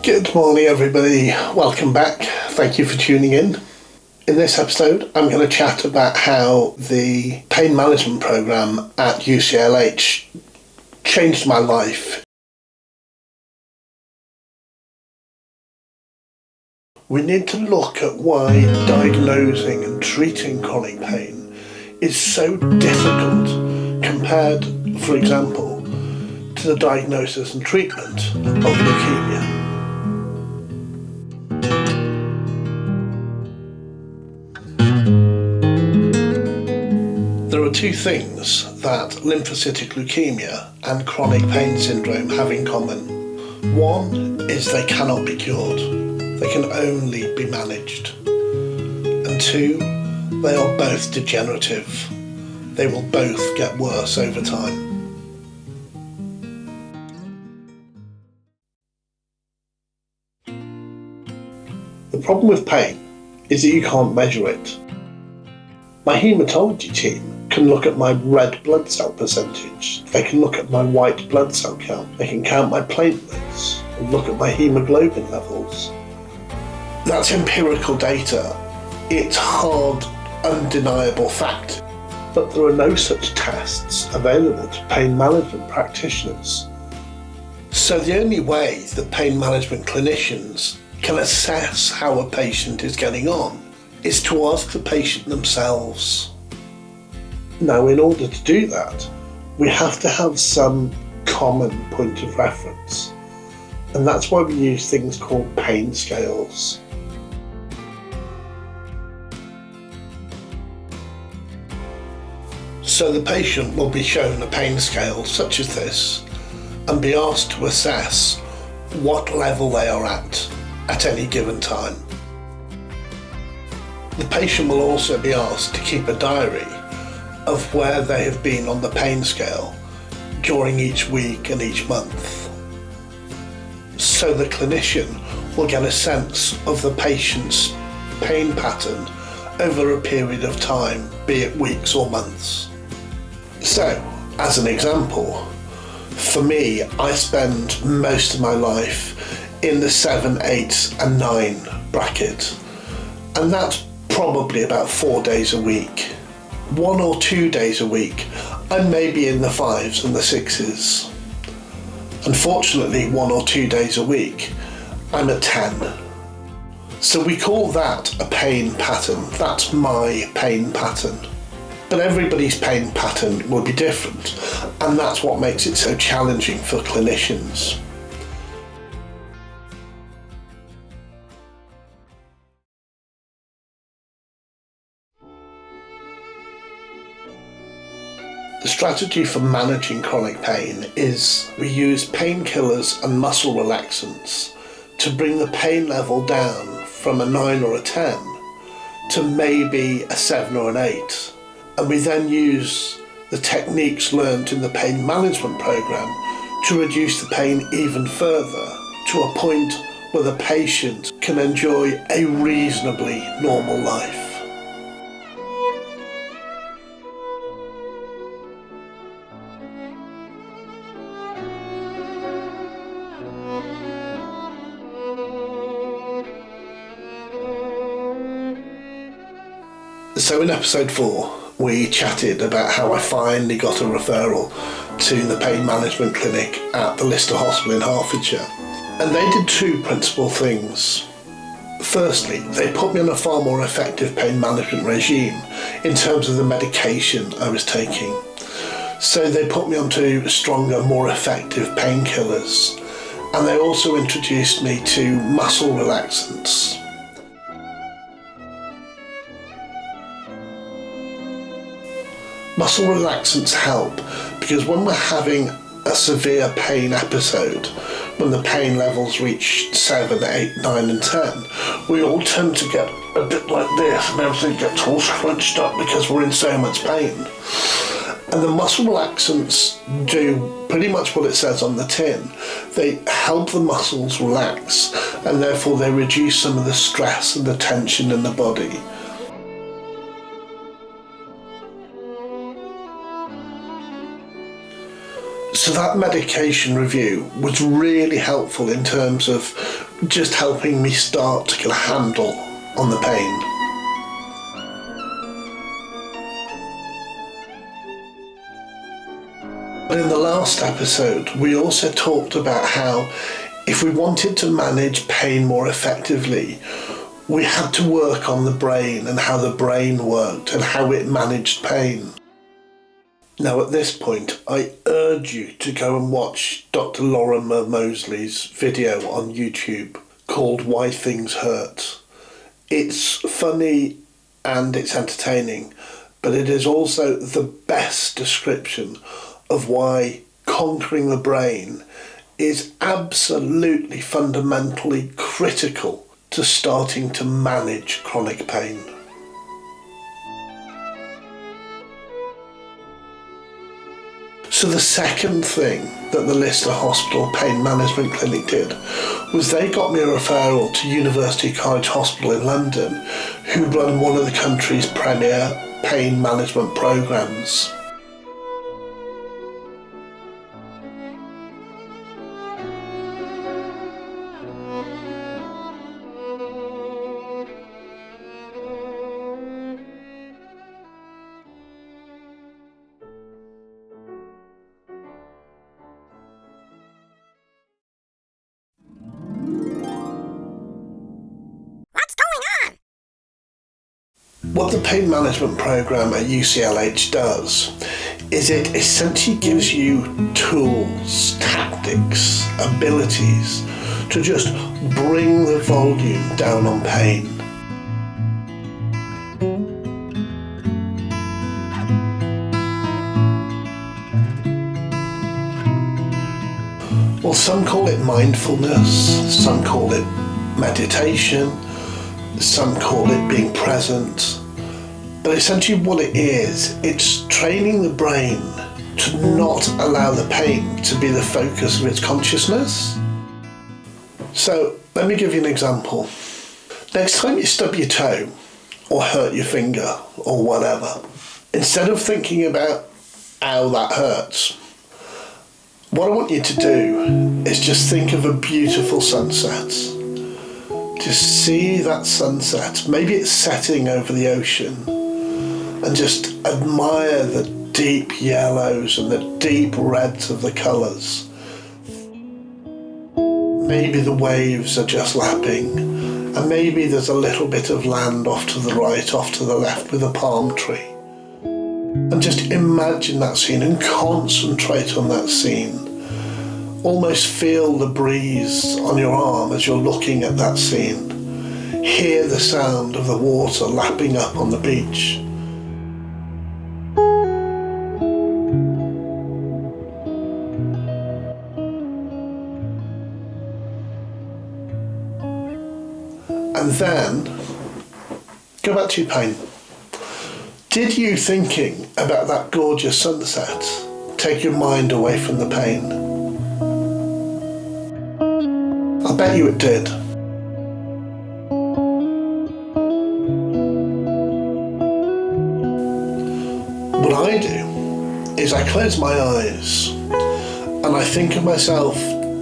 Good morning, everybody. Welcome back. Thank you for tuning in. In this episode, I'm going to chat about how the pain management program at UCLH changed my life. We need to look at why diagnosing and treating chronic pain is so difficult compared, for example, to the diagnosis and treatment of leukemia. There are two things that lymphocytic leukemia and chronic pain syndrome have in common. One is they cannot be cured. They can only be managed. And two, they are both degenerative. They will both get worse over time. The problem with pain is that you can't measure it. My haematology team can look at my red blood cell percentage. They can look at my white blood cell count. They can count my platelets and look at my hemoglobin levels. That's empirical data. It's hard, undeniable fact. But there are no such tests available to pain management practitioners. So the only way that pain management clinicians can assess how a patient is getting on is to ask the patient themselves. Now, in order to do that, we have to have some common point of reference, and that's why we use things called pain scales. So the patient will be shown a pain scale such as this and be asked to assess what level they are at any given time. The patient will also be asked to keep a diary of where they have been on the pain scale during each week and each month. So the clinician will get a sense of the patient's pain pattern over a period of time, be it weeks or months. So, as an example, for me, I spend most of my life in the 7, 8 and 9 bracket, and that's probably about 4 days a week. 1 or 2 days a week, I'm maybe in the 5s and the 6s. Unfortunately, 1 or 2 days a week, I'm at 10. So we call that a pain pattern. That's my pain pattern. But everybody's pain pattern will be different, and that's what makes it so challenging for clinicians. The strategy for managing chronic pain is we use painkillers and muscle relaxants to bring the pain level down from a 9 or a 10 to maybe a 7 or an 8. And we then use the techniques learned in the pain management program to reduce the pain even further to a point where the patient can enjoy a reasonably normal life. So in episode 4, we chatted about how I finally got a referral to the pain management clinic at the Lister Hospital in Hertfordshire. And they did two principal things. Firstly, they put me on a far more effective pain management regime in terms of the medication I was taking. So they put me onto stronger, more effective painkillers. And they also introduced me to muscle relaxants. Muscle relaxants help because when we're having a severe pain episode, when the pain levels reach 7, 8, 9 and 10, we all tend to get a bit like this and everything gets all scrunched up because we're in so much pain. And the muscle relaxants do pretty much what it says on the tin. They help the muscles relax and therefore they reduce some of the stress and the tension in the body. So that medication review was really helpful in terms of just helping me start to get a handle on the pain. But in the last episode, we also talked about how if we wanted to manage pain more effectively, we had to work on the brain and how the brain worked and how it managed pain. Now at this point, I urge you to go and watch Dr. Lorimer Mosley's video on YouTube called Why Things Hurt. It's funny and it's entertaining, but it is also the best description of why conquering the brain is absolutely fundamentally critical to starting to manage chronic pain. So the second thing that the Lister Hospital Pain Management Clinic did was they got me a referral to University College Hospital in London, who run one of the country's premier pain management programmes. What the pain management programme at UCLH does is it essentially gives you tools, tactics, abilities to just bring the volume down on pain. Well, some call it mindfulness, some call it meditation, some call it being present. But essentially what it is, it's training the brain to not allow the pain to be the focus of its consciousness. So let me give you an example. Next time you stub your toe or hurt your finger or whatever, instead of thinking about how that hurts, what I want you to do is just think of a beautiful sunset. Just see that sunset. Maybe it's setting over the ocean. And just admire the deep yellows and the deep reds of the colours. Maybe the waves are just lapping, and maybe there's a little bit of land off to the right, off to the left with a palm tree. And just imagine that scene and concentrate on that scene. Almost feel the breeze on your arm as you're looking at that scene. Hear the sound of the water lapping up on the beach. And then, go back to your pain. Did you thinking about that gorgeous sunset take your mind away from the pain? I bet you it did. What I do is I close my eyes and I think of myself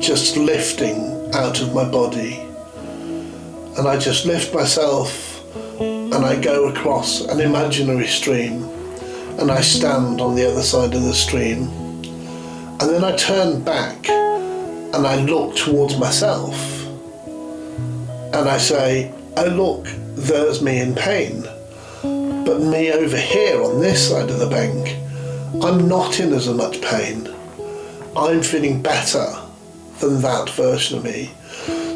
just lifting out of my body. And I just lift myself and I go across an imaginary stream and I stand on the other side of the stream. And then I turn back and I look towards myself and I say, oh look, there's me in pain. But me over here on this side of the bank, I'm not in as much pain. I'm feeling better than that version of me.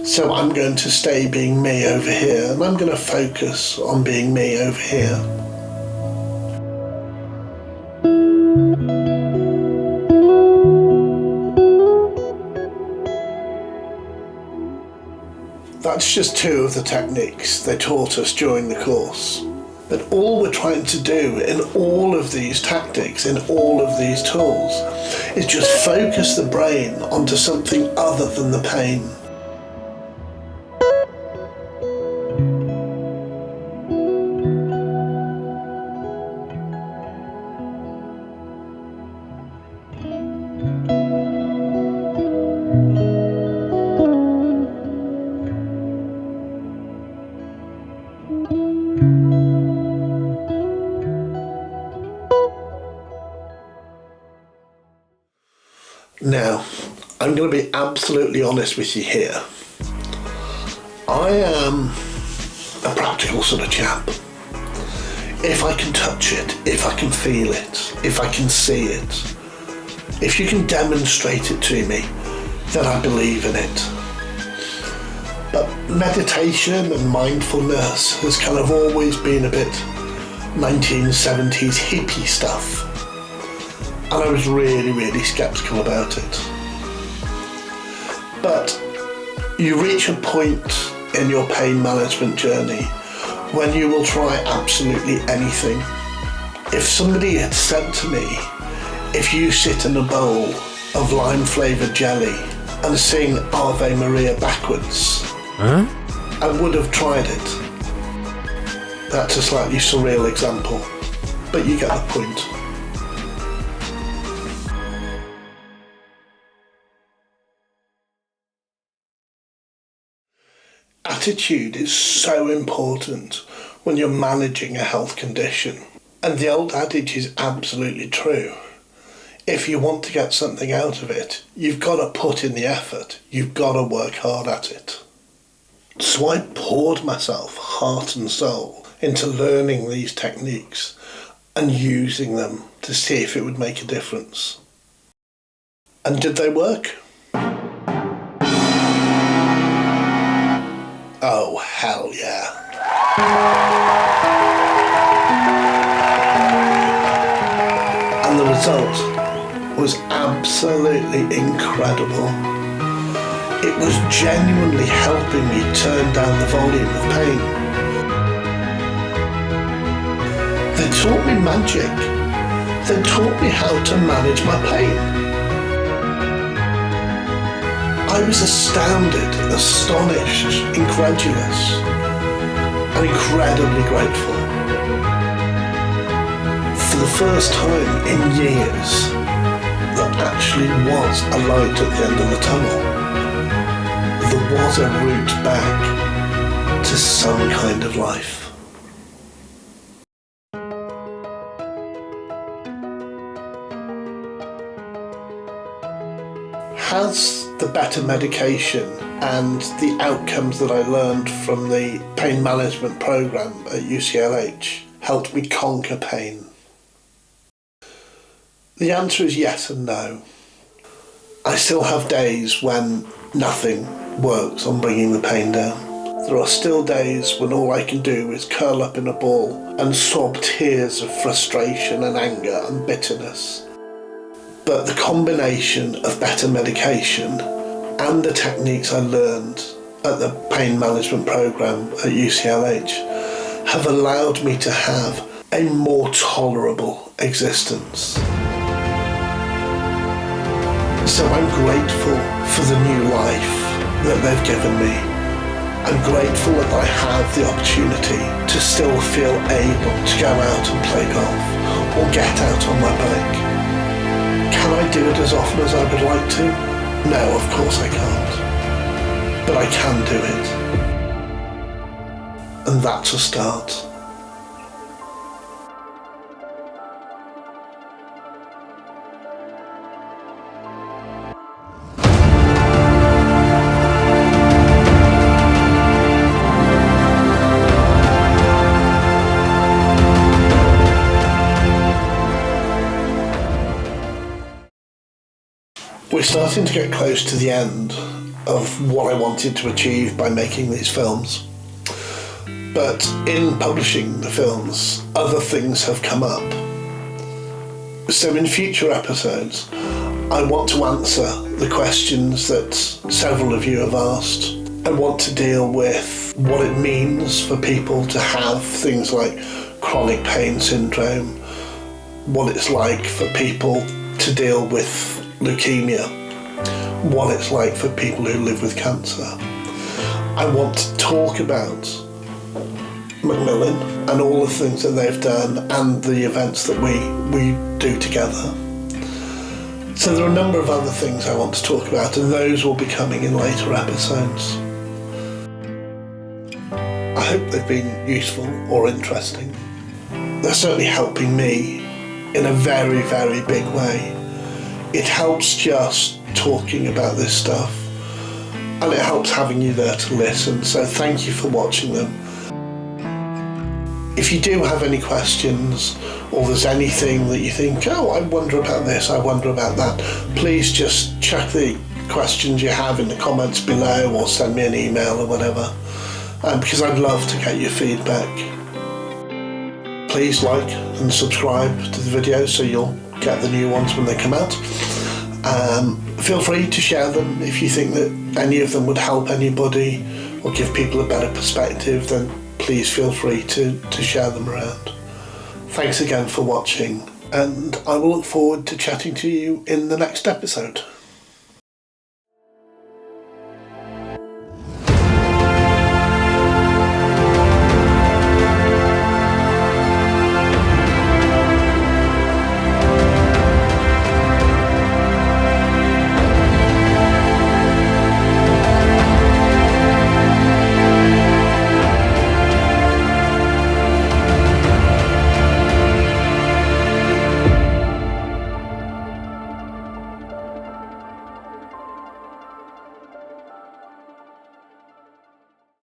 So I'm going to stay being me over here, and I'm going to focus on being me over here. That's just two of the techniques they taught us during the course. But all we're trying to do in all of these tactics, in all of these tools, is just focus the brain onto something other than the pain. Now, I'm going to be absolutely honest with you here. I am a practical sort of chap. If I can touch it, if I can feel it, if I can see it, if you can demonstrate it to me, then I believe in it. But meditation and mindfulness has kind of always been a bit 1970s hippie stuff. And I was really, really sceptical about it. But you reach a point in your pain management journey when you will try absolutely anything. If somebody had said to me, if you sit in a bowl of lime-flavoured jelly and sing Ave Maria backwards, I would have tried it. That's a slightly surreal example, but you get the point. Attitude is so important when you're managing a health condition. And the old adage is absolutely true. If you want to get something out of it, you've got to put in the effort. You've got to work hard at it. So I poured myself, heart and soul, into learning these techniques and using them to see if it would make a difference. And did they work? Oh, hell yeah. And the result was absolutely incredible. It was genuinely helping me turn down the volume of pain. They taught me magic. They taught me how to manage my pain. I was astounded, astonished, incredulous, and incredibly grateful. For the first time in years, there actually was a light at the end of the tunnel. There was a route back to some kind of life. Has the better medication and the outcomes that I learned from the pain management program at UCLH helped me conquer pain? The answer is yes and no. I still have days when nothing works on bringing the pain down. There are still days when all I can do is curl up in a ball and sob tears of frustration and anger and bitterness. But the combination of better medication and the techniques I learned at the pain management program at UCLH have allowed me to have a more tolerable existence. So I'm grateful for the new life that they've given me. I'm grateful that I have the opportunity to still feel able to go out and play golf or get out on my bike. Can I do it as often as I would like to? No, of course I can't. But I can do it. And that's a start. We're starting to get close to the end of what I wanted to achieve by making these films. But in publishing the films, other things have come up. So in future episodes, I want to answer the questions that several of you have asked. I want to deal with what it means for people to have things like chronic pain syndrome, what it's like for people to deal with leukemia, what it's like for people who live with cancer. I want to talk about Macmillan and all the things that they've done and the events that we do together. So there are a number of other things I want to talk about, and those will be coming in later episodes. I hope they've been useful or interesting. They're certainly helping me in a very, very big way it helps just talking about this stuff, and it helps having you there to listen. So thank you for watching them. If you do have any questions, or there's anything that you think, oh, I wonder about this, I wonder about that, please just chuck the questions you have in the comments below, or send me an email or whatever, because I'd love to get your feedback. Please like and subscribe to the video so you'll get the new ones when they come out. Feel free to share them if you think that any of them would help anybody or give people a better perspective, then please feel free to share them around. Thanks again for watching, and I will look forward to chatting to you in the next episode.